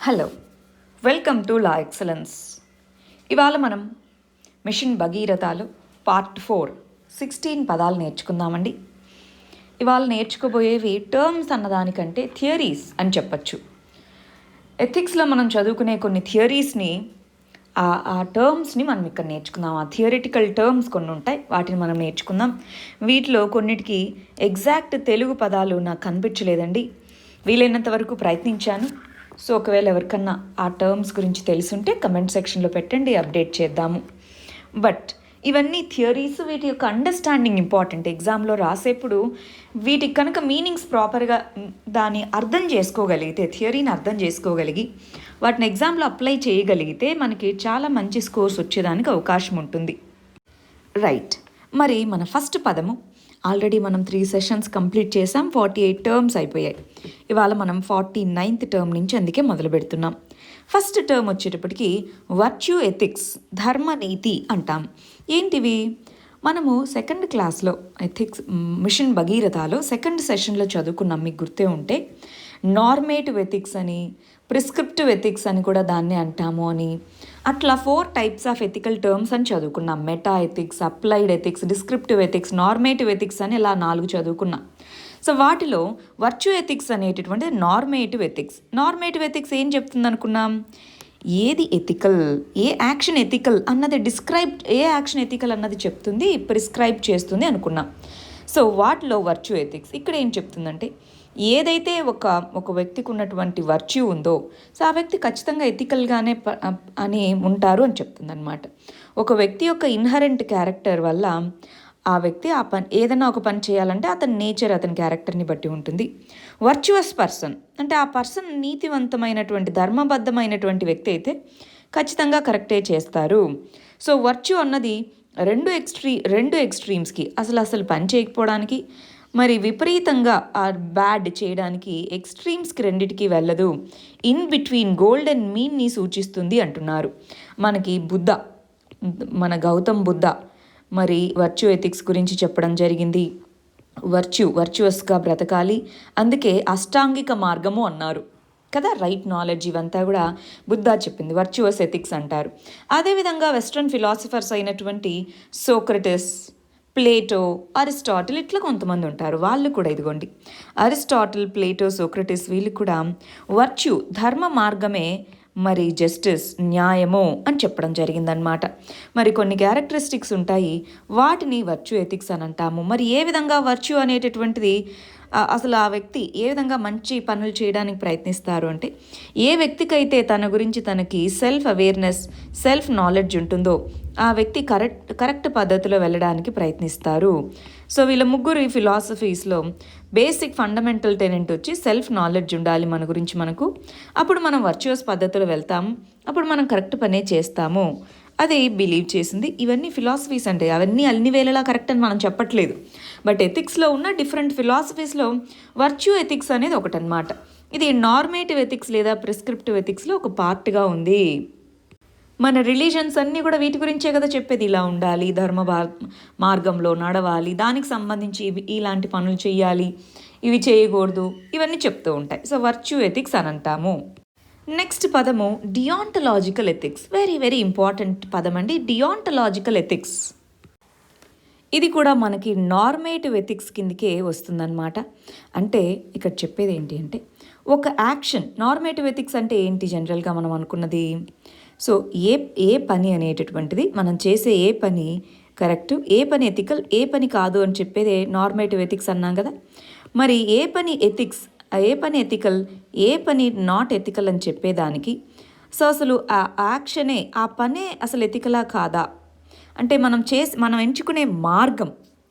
Hello, welcome to law excellence. ఇవాళ మనం machine భగీరథలో part 4 16 పదాలు నేర్చుకుందామండి. ఇవాళ నేర్చుకోబోయేవి టర్మ్స్ అన్నదానికంటే థియరీస్ అని చెప్పచ్చు. ఎథిక్స్లో మనం చదువుకునే కొన్ని థియరీస్ని ఆ టర్మ్స్ని మనం ఇక్కడ నేర్చుకుందాం. ఆ థియరిటికల్ టర్మ్స్ కొన్ని ఉంటాయి, వాటిని మనం నేర్చుకుందాం. వీటిలో కొన్నిటికి ఎగ్జాక్ట్ తెలుగు పదాలు నాకు కనిపించలేదండి. వీలైనంత వరకు ప్రయత్నించాను. సో ఒకవేళ ఎవరికన్నా ఆ టర్మ్స్ గురించి తెలుసుంటే కమెంట్ సెక్షన్లో పెట్టండి, అప్డేట్ చేద్దాము. బట్ ఇవన్నీ థియరీస్, వీటి యొక్క అండర్స్టాండింగ్ ఇంపార్టెంట్. ఎగ్జామ్లో రాసేప్పుడు వీటికి కనుక మీనింగ్స్ ప్రాపర్గా దాన్ని అర్థం చేసుకోగలిగితే, థియరీని అర్థం చేసుకోగలిగి వాటిని ఎగ్జామ్లో అప్లై చేయగలిగితే మనకి చాలా మంచి స్కోర్స్ వచ్చేదానికి అవకాశం ఉంటుంది. రైట్, మరి మన ఫస్ట్ పదము ఆల్రెడీ మనం 3 సెషన్స్ కంప్లీట్ చేసాం. 48 టర్మ్స్ అయిపోయాయి. ఇవాళ మనం 49th టర్మ్ నుంచి అందుకే మొదలు పెడుతున్నాం. ఫస్ట్ టర్మ్ వచ్చేటప్పటికి వర్చ్యూ ఎథిక్స్, ధర్మనీతి అంటాం. ఏంటివి? మనము సెకండ్ క్లాస్లో ఎథిక్స్ మిషన్ భగీరథలో సెకండ్ సెషన్లో చదువుకున్నాం, మీకు గుర్తే ఉంటే. నార్మేటివ్ ఎథిక్స్ అని, ప్రిస్క్రిప్టివ్ ఎథిక్స్ అని కూడా దాన్ని అంటాము అని, అట్లా 4 టైప్స్ ఆఫ్ ఎథికల్ టర్మ్స్ అని చదువుకున్నాం. Meta ethics, applied ethics, descriptive ethics, normative ethics అని ఇలా 4 చదువుకున్నాం. సో వాటిలో వర్చ్యూ ఎథిక్స్ అనేటటువంటి నార్మేటివ్ ఎథిక్స్. నార్మేటివ్ ఎథిక్స్ ఏం చెప్తుంది అనుకున్నాం? ఏది ఎథికల్, ఏ యాక్షన్ ఎథికల్ అన్నది ఏ యాక్షన్ ఎథికల్ అన్నది చెప్తుంది, ప్రిస్క్రైబ్ చేస్తుంది అనుకున్నాం. సో వాటిలో వర్చ్యూ ఎథిక్స్ ఇక్కడ ఏం చెప్తుందంటే, ఏదైతే ఒక వ్యక్తికి ఉన్నటువంటి వర్చ్యూ ఉందో సో ఆ వ్యక్తి ఖచ్చితంగా ఎథికల్గానే అని ఉంటారు అని చెప్తుంది అనమాట. ఒక వ్యక్తి యొక్క ఇన్హరెంట్ క్యారెక్టర్ వల్ల ఆ వ్యక్తి ఏదైనా ఒక పని చేయాలంటే అతని నేచర్, అతని క్యారెక్టర్ని బట్టి ఉంటుంది. వర్చువస్ పర్సన్ అంటే ఆ పర్సన్ నీతివంతమైనటువంటి, ధర్మబద్ధమైనటువంటి వ్యక్తి అయితే ఖచ్చితంగా కరెక్టే చేస్తారు. సో వర్చ్యూ అన్నది రెండు ఎక్స్ట్రీమ్స్కి, అసలు పని చేయకపోవడానికి, మరి విపరీతంగా బ్యాడ్ చేయడానికి ఎక్స్ట్రీమ్స్కి రెండిటికి వెళ్ళదు. ఇన్ బిట్వీన్ గోల్డెన్ మీన్ని సూచిస్తుంది అంటున్నారు. మనకి మన గౌతమ్ బుద్ధ మరి వర్చ్యూ ఎథిక్స్ గురించి చెప్పడం జరిగింది. వర్చువస్గా బ్రతకాలి, అందుకే అష్టాంగిక మార్గము అన్నారు కదా. రైట్ నాలెడ్జ్, ఇవంతా కూడా బుద్ధ చెప్పింది, వర్చువస్ ఎథిక్స్ అంటారు. అదేవిధంగా వెస్ట్రన్ ఫిలాసఫర్స్ అయినటువంటి సోక్రటిస్, ప్లేటో, అరిస్టాటిల్ ఇట్లా కొంతమంది ఉంటారు. వాళ్ళు కూడా ఇదిగోండి, అరిస్టాటిల్, ప్లేటో, సోక్రటిస్ వీళ్ళు కూడా వర్చ్యూ, ధర్మ మార్గమే మరి జస్టిస్, న్యాయము అని చెప్పడం జరిగిందనమాట. మరి కొన్ని క్యారెక్టరిస్టిక్స్ ఉంటాయి, వాటిని వర్చ్యూ ఎథిక్స్ అని అంటాము. మరి ఏ విధంగా వర్చ్యూ అనేటటువంటిది అసలు ఆ వ్యక్తి ఏ విధంగా మంచి పనులు చేయడానికి ప్రయత్నిస్తారు అంటే, ఏ వ్యక్తికైతే తన గురించి తనకి సెల్ఫ్ అవేర్నెస్, సెల్ఫ్ నాలెడ్జ్ ఉంటుందో ఆ వ్యక్తి కరెక్ట్ పద్ధతిలో వెళ్ళడానికి ప్రయత్నిస్తారు. సో వీళ్ళ ముగ్గురు ఫిలాసఫీస్లో బేసిక్ ఫండమెంటల్ టెనెంట్ వచ్చి సెల్ఫ్ నాలెడ్జ్ ఉండాలి మన గురించి మనకు. అప్పుడు మనం వర్చువస్ పద్ధతిలో వెళ్తాము, అప్పుడు మనం కరెక్ట్ పనే చేస్తాము, అది బిలీవ్ చేసింది. ఇవన్నీ ఫిలాసఫీస్ అంటే అవన్నీ అన్ని వేళలా కరెక్ట్ అని మనం చెప్పట్లేదు. బట్ ఎథిక్స్లో ఉన్న డిఫరెంట్ ఫిలాసఫీస్లో వర్చ్యూ ఎథిక్స్ అనేది ఒకటనమాట. ఇది నార్మేటివ్ ఎథిక్స్ లేదా ప్రిస్క్రిప్టివ్ ఎథిక్స్లో ఒక పార్ట్గా ఉంది. మన రిలీజన్స్ అన్నీ కూడా వీటి గురించే కదా చెప్పేది. ఇలా ఉండాలి, ధర్మ మార్గంలో నడవాలి, దానికి సంబంధించి ఇలాంటి పనులు చేయాలి, ఇవి చేయకూడదు, ఇవన్నీ చెప్తూ ఉంటాయి. సో వర్చ్యూ ఎథిక్స్ అని అంటాము. నెక్స్ట్ పదము డియాన్టలాజికల్ ఎథిక్స్. వెరీ వెరీ ఇంపార్టెంట్ పదం అండి, డియాన్టలాజికల్ ఎథిక్స్. ఇది కూడా మనకి నార్మేటివ్ ఎథిక్స్ కిందకే వస్తుందన్నమాట. అంటే ఇక్కడ చెప్పేది ఏంటి అంటే, ఒక యాక్షన్, నార్మేటివ్ ఎథిక్స్ అంటే ఏంటి జనరల్గా మనం అనుకున్నది, సో ఏ పని అనేటటువంటిది, మనం చేసే ఏ పని కరెక్ట్, ఏ పని ఎథికల్, ఏ పని కాదు అని చెప్పేదే నార్మేటివ్ ఎథిక్స్ అన్నాం కదా. మరి ఏ పని ఎథిక్స్, ఏ పని ఎథికల్, ఏ పని నాట్ ఎథికల్ అని చెప్పేదానికి, సో అసలు ఆ యాక్షనే, ఆ పనే అసలు ఎథికలా కాదా అంటే మనం ఎంచుకునే మార్గం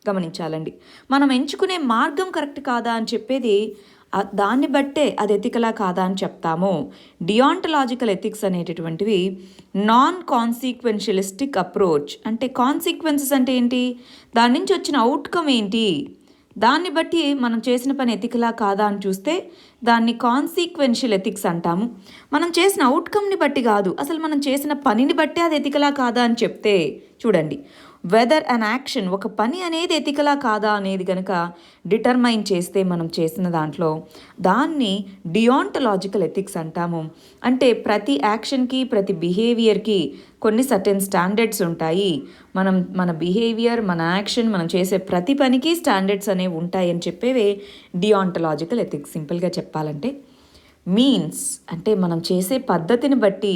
గమనించాలండి. మనం ఎంచుకునే మార్గం కరెక్ట్ కాదా అని చెప్పేది, దాన్ని బట్టే అది ఎథికలా కాదా అని చెప్తాము. డియాన్టలాజికల్ ఎథిక్స్ అనేటటువంటివి నాన్ కాన్సిక్వెన్షియలిస్టిక్ అప్రోచ్. అంటే కాన్సిక్వెన్సెస్ అంటే ఏంటి, దాని నుంచి వచ్చిన అవుట్కమ్ ఏంటి, దాన్ని బట్టి మనం చేసిన పని ఎథికలా కాదా అని చూస్తే దాన్ని కాన్సిక్వెన్షియల్ ఎథిక్స్ అంటాము. మనం చేసిన అవుట్కమ్ని బట్టి కాదు, అసలు మనం చేసిన పనిని బట్టే అది ఎథికలా కాదా అని చెప్తే, చూడండి, వెదర్ అన్ యాక్షన్, ఒక పని అనేది ఎథికలా కాదా అనేది కనుక డిటర్మైన్ చేస్తే మనం చేసిన దాంట్లో దాన్ని డియాంటలాజికల్ ఎథిక్స్ అంటాము. అంటే ప్రతి యాక్షన్కి ప్రతి బిహేవియర్కి కొన్ని సర్టెన్ స్టాండర్డ్స్ ఉంటాయి. మన బిహేవియర్, మన యాక్షన్, మనం చేసే ప్రతి పనికి స్టాండర్డ్స్ అనేవి ఉంటాయి అని చెప్పేవే డియాంటలాజికల్ ఎథిక్స్. సింపుల్గా చెప్పాలంటే మీన్స్ అంటే మనం చేసే పద్ధతిని బట్టి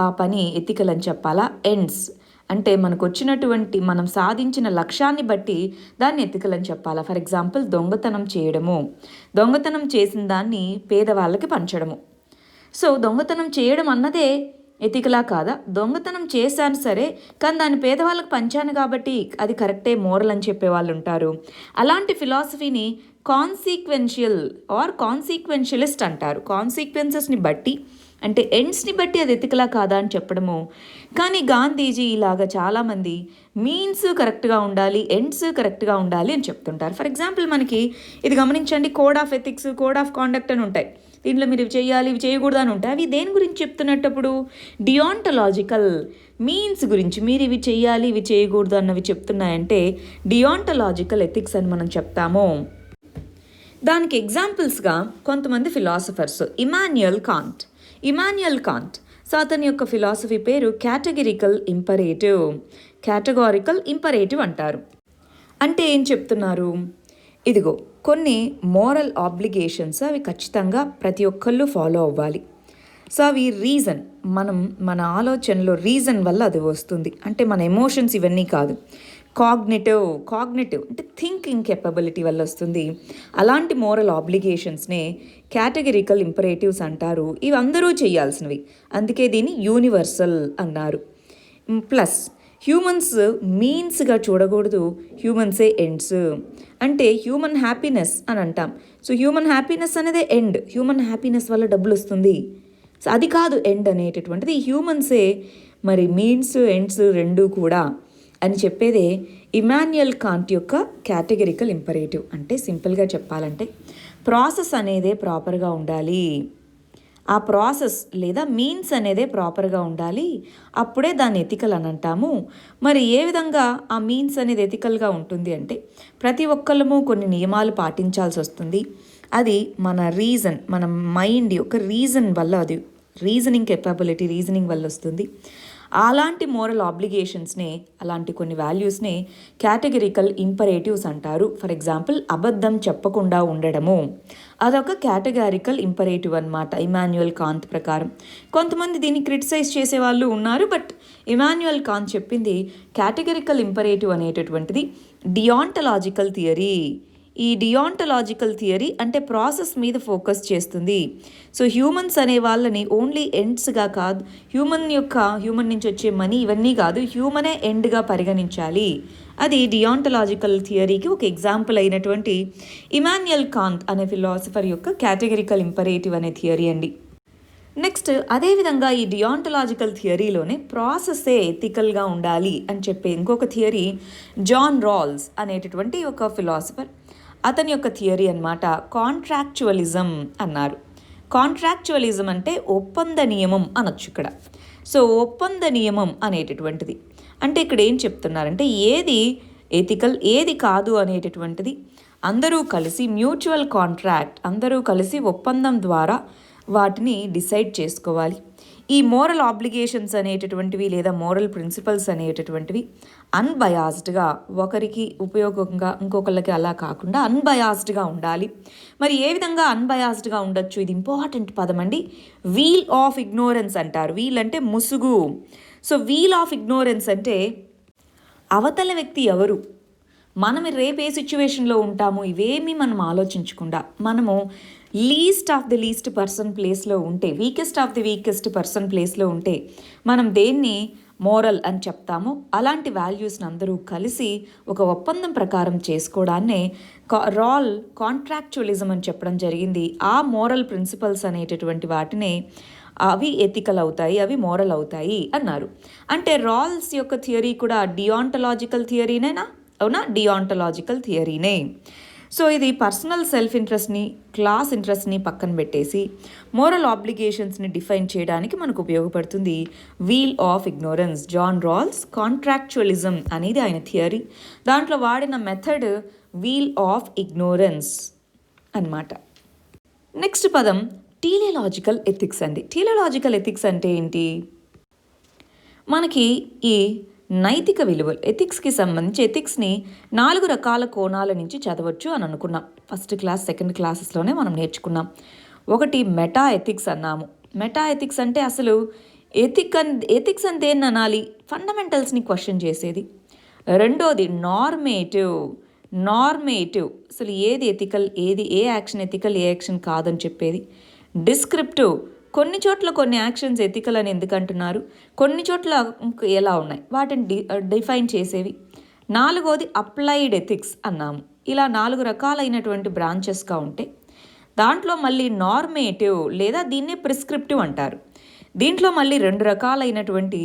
ఆ పని ఎథికల్ అని చెప్పాలా. ఎండ్స్ అంటే మనకు వచ్చినటువంటి మనం సాధించిన లక్ష్యాన్ని బట్టి దాన్ని ఎథికల్ అని చెప్పాలా. ఫర్ ఎగ్జాంపుల్ దొంగతనం చేయడము, దొంగతనం చేసిన దాన్ని పేదవాళ్ళకి పంచడము. సో దొంగతనం చేయడం అన్నదే ఎథికలా కాదా? దొంగతనం చేశాను సరే, కానీ దాన్ని పేదవాళ్ళకి పంచాను కాబట్టి అది కరెక్టే, మోరల్ అని చెప్పే వాళ్ళు ఉంటారు. అలాంటి ఫిలాసఫీని కాన్సీక్వెన్షియలిస్ట్ అంటారు. కాన్సీక్వెన్సెస్ని బట్టి అంటే ఎండ్స్ని బట్టి అది ఎథికలా కాదా అని చెప్పడము. కానీ గాంధీజీ ఇలాగా చాలామంది మీన్స్ కరెక్ట్గా ఉండాలి, ఎండ్స్ కరెక్ట్గా ఉండాలి అని చెప్తుంటారు. ఫర్ ఎగ్జాంపుల్ మనకి ఇది గమనించండి, code of ethics, code of conduct అని ఉంటాయి. దీంట్లో మీరు ఇవి చేయాలి, ఇవి చేయకూడదు అని ఉంటాయి. అవి దేని గురించి చెప్తున్నప్పుడు డియాంటలాజికల్ మీన్స్ గురించి, మీరు ఇవి చేయాలి, ఇవి చేయకూడదు అన్నవి చెప్తున్నాయంటే డియాంటలాజికల్ ఎథిక్స్ అని మనం చెప్తాము. దానికి ఎగ్జాంపుల్స్గా కొంతమంది ఫిలాసఫర్స్, ఇమాన్యుయల్ కాంట్. సో అతని యొక్క ఫిలాసఫీ పేరు కేటగిరికల్ ఇంపరేటివ్ అంటారు. అంటే ఏం చెప్తున్నారు? ఇదిగో కొన్ని మోరల్ ఆబ్లిగేషన్స్, అవి ఖచ్చితంగా ప్రతి ఒక్కళ్ళు ఫాలో అవ్వాలి. సో అవి రీజన్, మన ఆలోచనలో రీజన్ వల్ల అది వస్తుంది. అంటే మన ఎమోషన్స్ ఇవన్నీ కాదు. కాగ్నిటివ్ అంటే థింకింగ్ కెపబిలిటీ వల్ల వస్తుంది. అలాంటి మోరల్ ఆబ్లిగేషన్స్నే కేటగిరికల్ ఇంపరేటివ్స్ అంటారు. ఇవి అందరూ చేయాల్సినవి, అందుకే దీన్ని యూనివర్సల్ అన్నారు. ప్లస్ హ్యూమన్స్ మీన్స్గా చూడకూడదు, హ్యూమన్సే ఎండ్స్. అంటే హ్యూమన్ హ్యాపీనెస్ అని అంటాం. సో హ్యూమన్ హ్యాపీనెస్ అనేది ఎండ్, హ్యూమన్ హ్యాపీనెస్ వల్ల డబ్బులు వస్తుంది. సో అది కాదు ఎండ్ అనేటటువంటిది. హ్యూమన్సే మరి మీన్స్ ఎండ్స్ రెండూ కూడా అని చెప్పేదే ఇమాన్యుయల్ కాంట్ యొక్క కేటగిరికల్ ఇంపరేటివ్. అంటే సింపుల్గా చెప్పాలంటే ప్రాసెస్ అనేదే ప్రాపర్గా ఉండాలి, ఆ ప్రాసెస్ లేదా మీన్స్ అనేదే ప్రాపర్గా ఉండాలి, అప్పుడే దాన్ని ఎథికల్ అని అంటాము. మరి ఏ విధంగా ఆ మీన్స్ అనేది ఎథికల్గా ఉంటుంది అంటే ప్రతి ఒక్కళ్ళము కొన్ని నియమాలు పాటించాల్సి వస్తుంది. అది మన మైండ్ యొక్క రీజన్ వల్ల, అది రీజనింగ్ కెపబిలిటీ, రీజనింగ్ వల్ల వస్తుంది. అలాంటి మోరల్ ఆబ్లిగేషన్స్నే, అలాంటి కొన్ని వాల్యూస్నే కేటగిరికల్ ఇంపరేటివ్స్ అంటారు. ఫర్ ఎగ్జాంపుల్ అబద్ధం చెప్పకుండా ఉండడము, అదొక కేటగారికల్ ఇంపరేటివ్ అన్నమాట ఇమాన్యుయల్ కాంట్ ప్రకారం. కొంతమంది దీన్ని క్రిటిసైజ్ చేసే వాళ్ళు ఉన్నారు, బట్ ఇమాన్యుయల్ కాంట్ చెప్పింది కేటగిరికల్ ఇంపరేటివ్ అనేటటువంటిది డియాంటలాజికల్ థియరీ. ఈ డియాంటలాజికల్ థియరీ అంటే ప్రాసెస్ మీద ఫోకస్ చేస్తుంది. సో హ్యూమన్స్ అనే వాళ్ళని ఓన్లీ ఎండ్స్గా కాదు, హ్యూమన్ నుంచి వచ్చే మనీ ఇవన్నీ కాదు, హ్యూమనే ఎండ్గా పరిగణించాలి. అది డియాంటలాజికల్ థియరీకి ఒక ఎగ్జాంపుల్ అయినటువంటి ఇమాన్యుయల్ కాంట్ అనే ఫిలాసఫర్ యొక్క కేటగిరికల్ ఇంపరేటివ్ అనే థియరీ అండి. నెక్స్ట్ అదేవిధంగా ఈ డియాంటలాజికల్ థియరీలోనే ప్రాసెస్సే ఎథికల్గా ఉండాలి అని చెప్పే ఇంకొక థియరీ జాన్ రాల్స్ అనేటటువంటి ఒక ఫిలాసఫర్, అతని యొక్క థియరీ అన్నమాట కాంట్రాక్చువలిజం అన్నారు. కాంట్రాక్చువలిజం అంటే ఒప్పంద నియమం అనొచ్చు ఇక్కడ. సో ఒప్పంద నియమం అనేటటువంటిది అంటే ఇక్కడ ఏం చెప్తున్నారంటే ఏది ఎథికల్ ఏది కాదు అనేటటువంటిది అందరూ కలిసి మ్యూచువల్ కాంట్రాక్ట్, అందరూ కలిసి ఒప్పందం ద్వారా వాటిని డిసైడ్ చేసుకోవాలి. ఈ మోరల్ ఆబ్లిగేషన్స్ అనేటటువంటివి లేదా మోరల్ ప్రిన్సిపల్స్ అనేటటువంటివి అన్బయాస్డ్గా, ఒకరికి ఉపయోగంగా ఇంకొకళ్ళకి అలా కాకుండా అన్బయాస్డ్గా ఉండాలి. మరి ఏ విధంగా అన్బయాస్డ్గా ఉండొచ్చు? ఇది ఇంపార్టెంట్ పదం అండి. వీల్ ఆఫ్ ఇగ్నోరెన్స్ అంటారు. వీల్ అంటే ముసుగు. సో వీల్ ఆఫ్ ఇగ్నోరెన్స్ అంటే అవతల వ్యక్తి ఎవరు, మనం రేపు ఏ సిచ్యువేషన్లో ఉంటాము, ఇవేమీ మనం ఆలోచించకుండా మనము least of the least person ప్లేస్లో ఉంటే, weakest of the weakest person ప్లేస్లో ఉంటే మనం దేన్ని మోరల్ అని చెప్తాము. అలాంటి వాల్యూస్ని అందరూ కలిసి ఒక ఒప్పందం ప్రకారం చేసుకోవడాన్నే కాంట్రాక్చువలిజం అని చెప్పడం జరిగింది. ఆ మోరల్ ప్రిన్సిపల్స్ అనేటటువంటి వాటినే అవి ఎథికల్ అవుతాయి, అవి మోరల్ అవుతాయి అన్నారు. అంటే రాల్స్ యొక్క థియరీ కూడా డియాంటలాజికల్ థియరీనేనా? అవునా, డియాంటలాజికల్ థియరీనే. సో ఇది పర్సనల్ సెల్ఫ్ ఇంట్రెస్ట్ని, క్లాస్ ఇంట్రెస్ట్ని పక్కన పెట్టేసి మోరల్ ఆబ్లిగేషన్స్ని డిఫైన్ చేయడానికి మనకు ఉపయోగపడుతుంది veil of ignorance. John Rawls contractualism అనేది ఆయన థియరీ. దాంట్లో వాడిన మెథడ్ వీల్ ఆఫ్ ఇగ్నోరెన్స్ అన్నమాట. నెక్స్ట్ పదం టీలియలాజికల్ ఎథిక్స్ అండి. టీలియలాజికల్ ఎథిక్స్ అంటే ఏంటి? మనకి ఈ నైతిక విలువలు, ఎథిక్స్కి సంబంధించి ఎథిక్స్ని 4 రకాల కోణాల నుంచి చదవచ్చు అని అనుకున్నాం. ఫస్ట్ క్లాస్, సెకండ్ క్లాసెస్లోనే మనం నేర్చుకున్నాం. ఒకటి మెటా ఎథిక్స్ అన్నాము. మెటా ఎథిక్స్ అంటే అసలు ఎథిక్స్ అంటే ఏం అనాలి, ఫండమెంటల్స్ని క్వశ్చన్ చేసేది. రెండోది నార్మేటివ్, అసలు ఏది ఎథికల్, ఏ యాక్షన్ ఎథికల్, ఏ యాక్షన్ కాదని చెప్పేది. డిస్క్రిప్టివ్, కొన్ని చోట్ల కొన్ని యాక్షన్స్ ఎథికల్ అని ఎందుకు అంటున్నారు, కొన్ని చోట్ల ఎలా ఉన్నాయి వాటిని డిఫైన్ చేసేవి. నాలుగోది అప్లైడ్ ఎథిక్స్ అన్నాము. ఇలా 4 రకాలైనటువంటి బ్రాంచెస్గా ఉంటే దాంట్లో మళ్ళీ నార్మేటివ్ లేదా దీన్నే ప్రిస్క్రిప్టివ్ అంటారు. దీంట్లో మళ్ళీ 2 రకాలైనటువంటి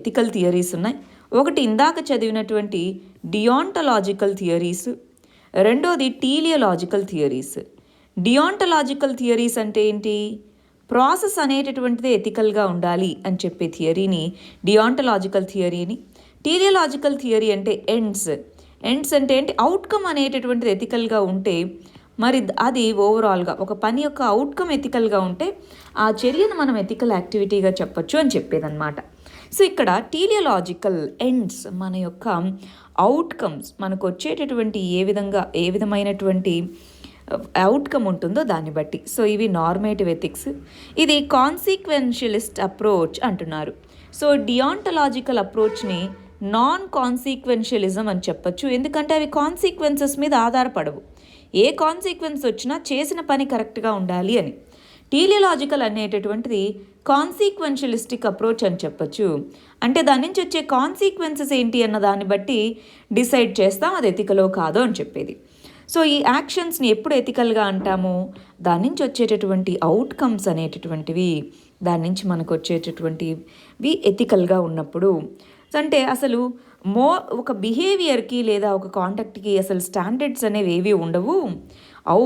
ఎథికల్ థియరీస్ ఉన్నాయి. ఒకటి ఇందాక చదివినటువంటి డియాంటలాజికల్ థియరీస్, రెండోది టీలియలాజికల్ థియరీస్. డియాంటలాజికల్ థియరీస్ అంటే ఏంటి? ప్రాసెస్ అనేటటువంటిది ఎథికల్గా ఉండాలి అని చెప్పే థియరీని డియాంటలాజికల్ థియరీని. టీలియలాజికల్ థియరీ అంటే ఎండ్స్ అంటే ఏంటి? అవుట్కమ్ అనేటటువంటిది ఎథికల్గా ఉంటే మరి అది ఓవరాల్గా ఒక పని యొక్క అవుట్కమ్ ఎథికల్గా ఉంటే ఆ చర్యను మనం ఎథికల్ యాక్టివిటీగా చెప్పచ్చు అని చెప్పేదన్నమాట. సో ఇక్కడ టీలియలాజికల్ ఎండ్స్ మన యొక్క అవుట్కమ్స్, మనకు వచ్చేటటువంటి ఏ విధమైనటువంటి అవుట్కమ్ ఉంటుందో దాన్ని బట్టి. సో ఇవి నార్మేటివ్ ఎథిక్స్. ఇది కాన్సిక్వెన్షియలిస్ట్ అప్రోచ్ అంటున్నారు. సో డియాంటలాజికల్ అప్రోచ్ని నాన్ కాన్సిక్వెన్షియలిజం అని చెప్పచ్చు. ఎందుకంటే అవి కాన్సిక్వెన్సెస్ మీద ఆధారపడవు. ఏ కాన్సిక్వెన్స్ వచ్చినా చేసిన పని కరెక్ట్గా ఉండాలి అని. టీలియలాజికల్ అనేటటువంటిది కాన్సిక్వెన్షియలిస్టిక్ అప్రోచ్ అని చెప్పచ్చు. అంటే దాని నుంచి వచ్చే కాన్సిక్వెన్సెస్ ఏంటి అన్న దాన్ని బట్టి డిసైడ్ చేస్తాం అది ఎథికలో కాదో అని చెప్పేది. సో ఈ యాక్షన్స్ని ఎప్పుడు ఎథికల్గా అంటాము? దాని నుంచి వచ్చేటటువంటి అవుట్కమ్స్ అనేటటువంటివి, దాని నుంచి మనకు వచ్చేటటువంటివి ఎథికల్గా ఉన్నప్పుడు. అంటే అసలు ఒక బిహేవియర్కి లేదా ఒక కాంటాక్ట్కి అసలు స్టాండర్డ్స్ అనేవి ఏవి ఉండవు.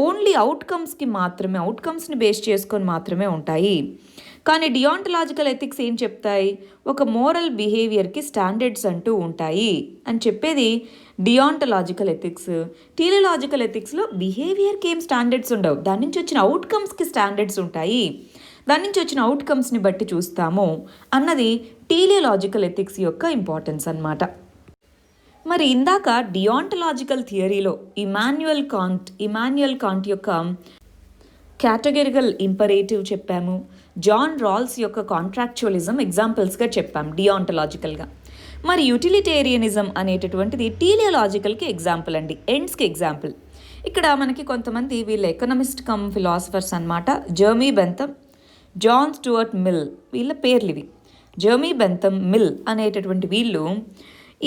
ఓన్లీ అవుట్కమ్స్ని బేస్ చేసుకొని మాత్రమే ఉంటాయి. కానీ డియాంటలాజికల్ ఎథిక్స్ ఏం చెప్తాయి? ఒక మోరల్ బిహేవియర్కి స్టాండర్డ్స్ అంటూ ఉంటాయి అని చెప్పేది డియాంటలాజికల్ ఎథిక్స్. టీలియలాజికల్ ఎథిక్స్లో బిహేవియర్కి ఏం స్టాండర్డ్స్ ఉండవు, దాని నుంచి వచ్చిన అవుట్కమ్స్కి స్టాండర్డ్స్ ఉంటాయి, దాని నుంచి వచ్చిన అవుట్కమ్స్ని బట్టి చూస్తాము అన్నది టీలియలాజికల్ ఎథిక్స్ యొక్క ఇంపార్టెన్స్ అన్నమాట. మరి ఇందాక డియాంటలాజికల్ థియరీలో ఇమాన్యుయల్ కాంట్ యొక్క కేటగిరికల్ ఇంపరేటివ్ చెప్పాము. జాన్ రాల్స్ యొక్క కాంట్రాక్చువలిజం ఎగ్జాంపుల్స్గా చెప్పాం డియాంటలాజికల్గా. మరి యూటిలిటేరియనిజం అనేటటువంటిది టీలియలాజికల్కి ఎగ్జాంపుల్ అండి, ఎండ్స్కి ఎగ్జాంపుల్. ఇక్కడ మనకి కొంతమంది వీళ్ళ ఎకనమిస్ట్ కమ్ ఫిలాసఫర్స్ అన్నమాట. Jeremy Bentham, John Stuart Mill, వీళ్ళ పేర్లు ఇవి. జెర్మీ బెంథమ్, మిల్ అనేటటువంటి వీళ్ళు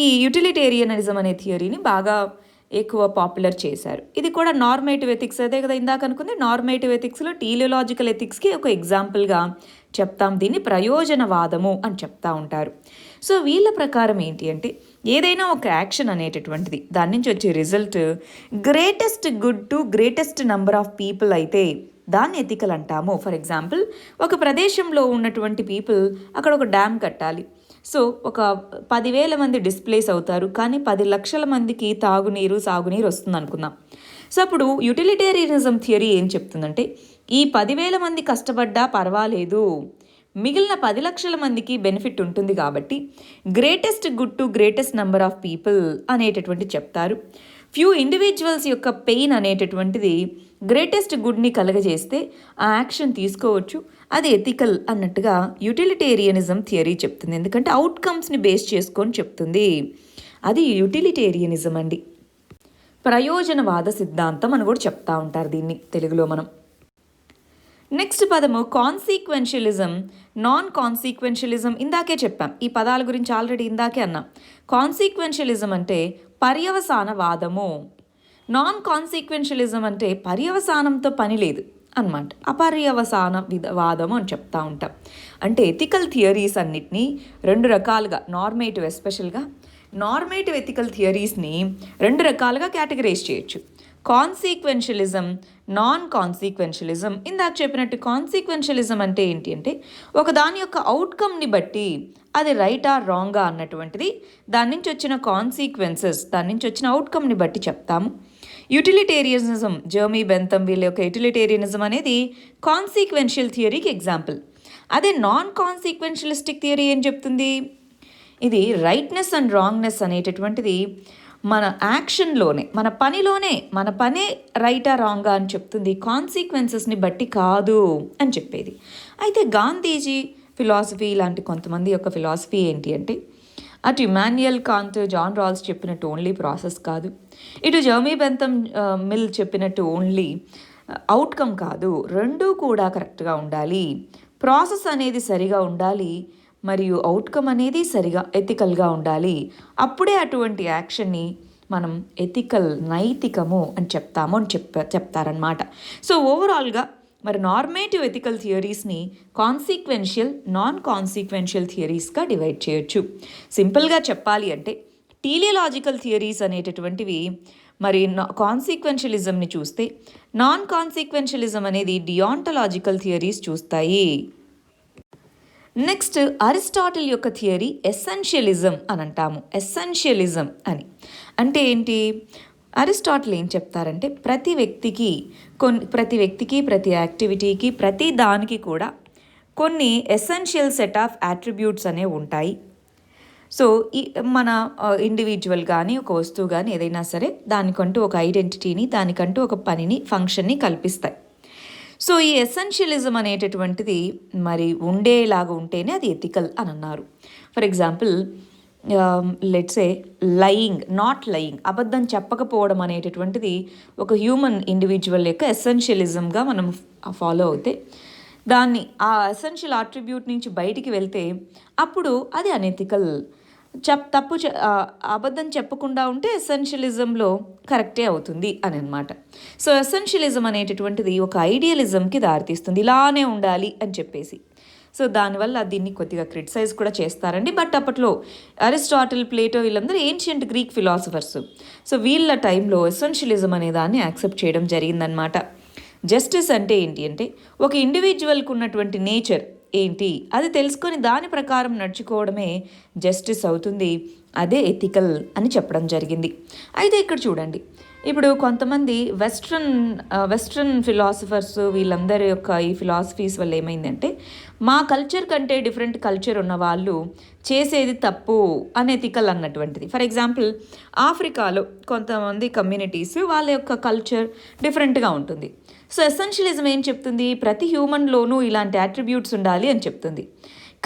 ఈ యూటిలిటేరియనిజం అనే థియరీని బాగా ఎక్కువ పాపులర్ చేశారు. ఇది కూడా నార్మేటివ్ ఎథిక్స్, అదే కదా ఇందాక అనుకుంది. నార్మేటివ్ ఎథిక్స్లో టీలియలాజికల్ ఎథిక్స్కి ఒక ఎగ్జాంపుల్గా చెప్తాం. దీన్ని ప్రయోజనవాదము అని చెప్తా ఉంటారు. సో వీళ్ళ ప్రకారం ఏంటి అంటే ఏదైనా ఒక యాక్షన్ అనేటటువంటిది దాని నుంచి వచ్చే result greatest good to greatest number of people అయితే దాన్ని ఎథికల్ అంటాము. ఫర్ ఎగ్జాంపుల్, ఒక ప్రదేశంలో ఉన్నటువంటి పీపుల్ అక్కడ ఒక డ్యామ్ కట్టాలి. సో ఒక 10,000 మంది డిస్ప్లేస్ అవుతారు, కానీ 10 లక్షల మందికి తాగునీరు, సాగునీరు వస్తుంది అనుకుందాం. సో అప్పుడు యూటిలిటేరియనిజం థియరీ ఏం చెప్తుందంటే ఈ 10,000 మంది కష్టపడ్డా పర్వాలేదు, మిగిలిన 10 లక్షల మందికి బెనిఫిట్ ఉంటుంది కాబట్టి greatest good to greatest number of people అనేటటువంటి చెప్తారు. ఫ్యూ ఇండివిజువల్స్ యొక్క పెయిన్ అనేటటువంటిది గ్రేటెస్ట్ గుడ్ని కలగజేస్తే ఆ యాక్షన్ తీసుకోవచ్చు, అది ఎథికల్ అన్నట్టుగా యూటిలిటేరియనిజం థియరీ చెప్తుంది. ఎందుకంటే అవుట్కమ్స్ని బేస్ చేసుకొని చెప్తుంది. అది యూటిలిటేరియనిజం అండి. ప్రయోజనవాద సిద్ధాంతం అని కూడా చెప్తా ఉంటారు దీన్ని తెలుగులో మనం. నెక్స్ట్ పదము కాన్సిక్వెన్షియలిజం, నాన్ కాన్సిక్వెన్షియలిజం. ఇందాకే చెప్పాం, ఈ పదాల గురించి ఆల్రెడీ ఇందాకే అన్నాం. కాన్సిక్వెన్షియలిజం అంటే పర్యవసానవాదము, నాన్ కాన్సిక్వెన్షియలిజం అంటే పర్యవసానంతో పని లేదు అన్నమాట, అపర్యవసాన వాదము అని చెప్తా ఉంటాం. అంటే ఎథికల్ థియరీస్ అన్నిటినీ 2 రకాలుగా, ఎస్పెషల్గా నార్మేటివ్ ఎథికల్ థియరీస్ని 2 రకాలుగా కేటగరైజ్ చేయొచ్చు. కాన్సీక్వెన్షియలిజం, నాన్ కాన్సీక్వెన్షియలిజం. ఇందాక చెప్పినట్టు కాన్సీక్వెన్షియలిజం అంటే ఏంటి అంటే ఒక దాని యొక్క అవుట్కమ్ని బట్టి అది రైటా రాంగా అన్నటువంటిది దాని నుంచి వచ్చిన కాన్సీక్వెన్సెస్, దాని నుంచి వచ్చిన అవుట్కమ్ని బట్టి చెప్తాము. యూటిలిటేరియనిజం, జర్మీ బెంథమ్ వీళ్ళ యొక్క యూటిలిటేరియనిజం అనేది కాన్సీక్వెన్షియల్ థియరీకి ఎగ్జాంపుల్. అదే నాన్ కాన్సీక్వెన్షియలిస్టిక్ థియరీ ఏం చెప్తుంది, ఇది రైట్నెస్ అండ్ రాంగ్నెస్ అనేటటువంటిది మన యాక్షన్లోనే, మన పనే రైటా రాంగా అని చెప్తుంది, కాన్సీక్వెన్సెస్ని బట్టి కాదు అని చెప్పేది. అయితే గాంధీజీ ఫిలాసఫీ ఇలాంటి కొంతమంది యొక్క ఫిలాసఫీ ఏంటి అంటే అటు ఇమాన్యుయల్ కాంత్, జాన్ రాల్స్ చెప్పినట్టు ఓన్లీ ప్రాసెస్ కాదు, ఇటు జర్మీ బెంథమ్ మిల్ చెప్పినట్టు ఓన్లీ అవుట్కమ్ కాదు, రెండూ కూడా కరెక్ట్గా ఉండాలి. ప్రాసెస్ అనేది సరిగా ఉండాలి మరియు అవుట్కమ్ అనేది సరిగా ఎథికల్గా ఉండాలి. అప్పుడే అటువంటి యాక్షన్ని మనం నైతికము అని చెప్తాము అని చెప్తారనమాట. సో ఓవరాల్గా మరి నార్మేటివ్ ఎథికల్ థియరీస్ని కాన్సీక్వెన్షియల్, నాన్ కాన్సీక్వెన్షియల్ థియరీస్గా డివైడ్ చేయొచ్చు. సింపుల్గా చెప్పాలి అంటే టీలియలాజికల్ థియరీస్ అనేటటువంటివి మరి కాన్సీక్వెన్షియలిజంని చూస్తే, నాన్ కాన్సీక్వెన్షియలిజం అనేది డియాంటలాజికల్ థియరీస్ చూస్తాయి. నెక్స్ట్ అరిస్టాటిల్ యొక్క థియరీ ఎసెన్షియలిజం అని అంటాము. ఎసెన్షియలిజం అని అంటే ఏంటి, అరిస్టాటిల్ ఏం చెప్తారంటే ప్రతి వ్యక్తికి, ప్రతి యాక్టివిటీకి, ప్రతి దానికి కూడా కొన్ని ఎసెన్షియల్ సెట్ ఆఫ్ యాట్రిబ్యూట్స్ అనేవి ఉంటాయి. సో ఈ మన ఇండివిజువల్ కానీ ఒక వస్తువు కానీ ఏదైనా సరే దానికంటూ ఒక ఐడెంటిటీని, దానికంటూ ఒక పనిని, ఫంక్షన్ని కల్పిస్తాయి. సో ఈ ఎసెన్షియలిజం అనేటటువంటిది మరి ఉండేలాగా ఉంటేనే అది ఎథికల్ అని అన్నారు. For example let's say not lying, అబద్ధం చెప్పకపోవడం అనేటటువంటిది ఒక హ్యూమన్ ఇండివిజువల్ యొక్క ఎసెన్షియలిజంగా మనం ఫాలో అవుతే, దాన్ని ఆ ఎసెన్షియల్ ఆట్రిబ్యూట్ నుంచి బయటికి వెళ్తే అప్పుడు అది అనెథికల్. అబద్ధం చెప్పకుండా ఉంటే ఎసెన్షియలిజంలో కరెక్టే అవుతుంది అని అనమాట. సో ఎసెన్షియలిజం అనేటటువంటిది ఒక ఐడియలిజంకి దారితీస్తుంది, ఇలానే ఉండాలి అని చెప్పేసి. సో దానివల్ల దీన్ని కొద్దిగా క్రిటిసైజ్ కూడా చేస్తారండి. బట్ అప్పట్లో అరిస్టాటిల్, ప్లేటో వీళ్ళందరూ ఏన్షియంట్ గ్రీక్ ఫిలాసఫర్స్. సో వీళ్ళ టైంలో ఎసెన్షియలిజం అనే దాన్ని యాక్సెప్ట్ చేయడం జరిగిందనమాట. జస్టిస్ అంటే ఏంటి అంటే ఒక ఇండివిజువల్కి ఉన్నటువంటి నేచర్ ఏంటి అది తెలుసుకొని దాని ప్రకారం నడుచుకోవడమే జస్టిస్ అవుతుంది, అదే ఎథికల్ అని చెప్పడం జరిగింది. అయితే ఇక్కడ చూడండి, ఇప్పుడు కొంతమంది వెస్ట్రన్ ఫిలాసఫర్స్ వీళ్ళందరి యొక్క ఈ ఫిలాసఫీస్ వల్ల ఏమైందంటే మా కల్చర్ కంటే డిఫరెంట్ కల్చర్ ఉన్న వాళ్ళు చేసేది తప్పు అనెథికల్ అన్నటువంటిది. ఫర్ ఎగ్జాంపుల్ ఆఫ్రికాలో కొంతమంది కమ్యూనిటీస్ వాళ్ళ యొక్క కల్చర్ డిఫరెంట్గా ఉంటుంది. సో ఎసెన్షియలిజం ఏం చెప్తుంది, ప్రతి హ్యూమన్లోనూ ఇలాంటి అట్రిబ్యూట్స్ ఉండాలి అని చెప్తుంది.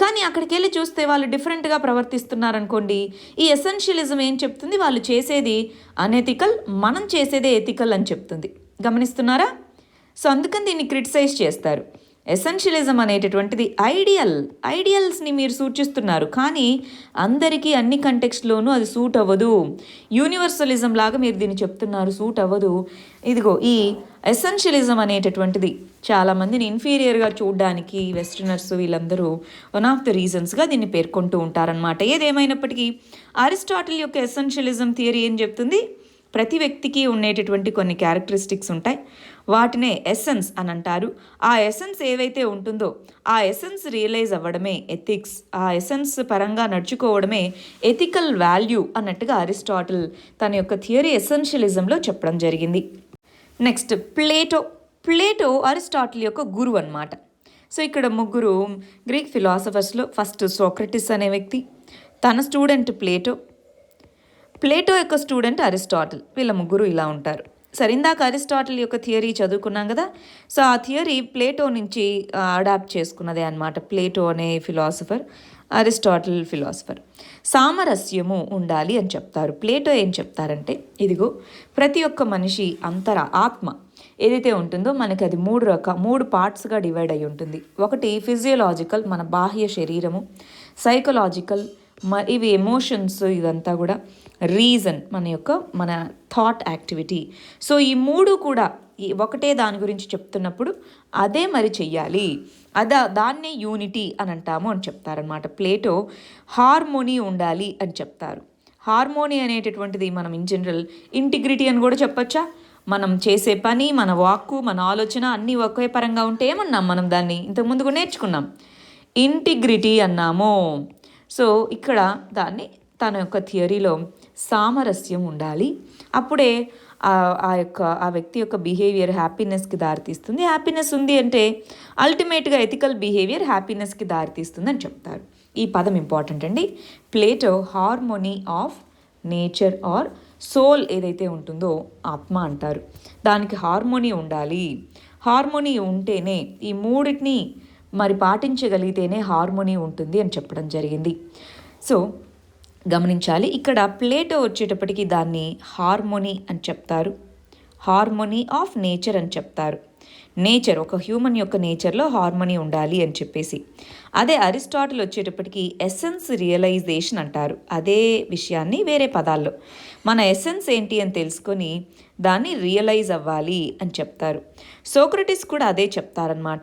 కానీ అక్కడికి వెళ్ళి చూస్తే వాళ్ళు డిఫరెంట్గా ప్రవర్తిస్తున్నారనుకోండి, ఈ ఎసెన్షియలిజం ఏం చెప్తుంది, వాళ్ళు చేసేది అనెథికల్, మనం చేసేదే ఎథికల్ అని చెప్తుంది. గమనిస్తున్నారా? సో అందుకని దీన్ని క్రిటిసైజ్ చేస్తారు. ఎసెన్షియలిజం అనేటటువంటిది ఐడియల్స్ని మీరు సూచిస్తున్నారు, కానీ అందరికీ అన్ని కంటెక్స్ట్లోనూ అది సూట్ అవ్వదు. యూనివర్సలిజం లాగా మీరు దీన్ని చెప్తున్నారు, సూట్ అవ్వదు. ఇదిగో ఈ ఎసెన్షియలిజం అనేటటువంటిది చాలామందిని ఇన్ఫీరియర్గా చూడడానికి వెస్టర్నర్స్ వీళ్ళందరూ వన్ ఆఫ్ ద రీజన్స్గా దీన్ని పేర్కొంటూ ఉంటారనమాట. ఏదేమైనప్పటికీ అరిస్టాటిల్ యొక్క ఎసెన్షియలిజం థియరీ ఏం చెప్తుంది, ప్రతి వ్యక్తికి ఉండేటటువంటి కొన్ని క్యారెక్టరిస్టిక్స్ ఉంటాయి, వాటినే ఎసెన్స్ అని అంటారు. ఆ ఎసెన్స్ ఏవైతే ఉంటుందో ఆ ఎసెన్స్ రియలైజ్ అవ్వడమే ఎథిక్స్, ఆ ఎసెన్స్ పరంగా నడుచుకోవడమే ఎథికల్ వాల్యూ అన్నట్టుగా అరిస్టాటిల్ తన యొక్క థియరీ ఎసెన్షియలిజంలో చెప్పడం జరిగింది. నెక్స్ట్ ప్లేటో అరిస్టాటిల్ యొక్క గురువు అన్నమాట. సో ఇక్కడ ముగ్గురు గ్రీక్ ఫిలాసఫర్స్లో ఫస్ట్ సోక్రటిస్ అనే వ్యక్తి, తన స్టూడెంట్ ప్లేటో యొక్క స్టూడెంట్ అరిస్టాటిల్, వీళ్ళ ముగ్గురు ఇలా ఉంటారు. సరే, ఇందాక అరిస్టాటిల్ యొక్క థియరీ చదువుకున్నాం కదా. సో ఆ థియరీ ప్లేటో నుంచి అడాప్ట్ చేసుకున్నదే అనమాట. ప్లేటో అనే ఫిలాసఫర్, అరిస్టాటిల్ ఫిలాసఫర్. సామరస్యము ఉండాలి అని చెప్తారు. ప్లేటో ఏం చెప్తారంటే, ఇదిగో ప్రతి ఒక్క మనిషి ఆత్మ ఏదైతే ఉంటుందో మనకి అది మూడు పార్ట్స్గా డివైడ్ అయి ఉంటుంది. ఒకటి ఫిజియోలాజికల్, మన బాహ్య శరీరము, సైకలాజికల్, ఇవి ఎమోషన్స్, ఇదంతా కూడా రీజన్, మన థాట్ యాక్టివిటీ. సో ఈ మూడు కూడా ఒకటే దాని గురించి చెప్తున్నప్పుడు అదే మరి చెయ్యాలి, దాన్నే యూనిటీ అని అంటాము అని చెప్తారనమాట. ప్లేటో హార్మోనీ ఉండాలి అని చెప్తారు. హార్మోనీ అనేటటువంటిది మనం ఇన్ జనరల్ ఇంటిగ్రిటీ అని కూడా చెప్పచ్చా. మనం చేసే పని, మన వాక్కు, మన ఆలోచన అన్నీ ఒకే పరంగా ఉంటే ఏమన్నాం మనం దాన్ని ఇంతకుముందు కూడా నేర్చుకున్నాం, ఇంటిగ్రిటీ అన్నాము. సో ఇక్కడ దాన్ని తన యొక్క థియరీలో సామరస్యం ఉండాలి, అప్పుడే ఆ వ్యక్తి యొక్క బిహేవియర్ హ్యాపీనెస్కి దారితీస్తుంది. హ్యాపీనెస్ ఉంది అంటే అల్టిమేట్గా ఎథికల్ బిహేవియర్ హ్యాపీనెస్కి దారితీస్తుంది అని చెప్తారు. ఈ పదం ఇంపార్టెంట్ అండి. Plato harmony of nature or soul ఏదైతే ఉంటుందో ఆత్మ అంటారు, దానికి హార్మోనీ ఉండాలి. హార్మోనీ ఉంటేనే ఈ మూడింటిని మరి పాటించగలిగితేనే హార్మోనీ ఉంటుంది అని చెప్పడం జరిగింది. సో గమనించాలి, ఇక్కడ ప్లేటో వచ్చేటప్పటికి దాన్ని హార్మోనీ అని చెప్తారు, హార్మోనీ ఆఫ్ నేచర్ అని చెప్తారు. నేచర్, ఒక హ్యూమన్ యొక్క నేచర్లో హార్మోనీ ఉండాలి అని చెప్పేసి. అదే అరిస్టాటిల్ వచ్చేటప్పటికి ఎసెన్స్ రియలైజేషన్ అంటారు. అదే విషయాన్ని వేరే పదాల్లో మన ఎసెన్స్ ఏంటి అని తెలుసుకొని దాన్ని రియలైజ్ అవ్వాలి అని చెప్తారు. సోక్రటిస్ కూడా అదే చెప్తారనమాట.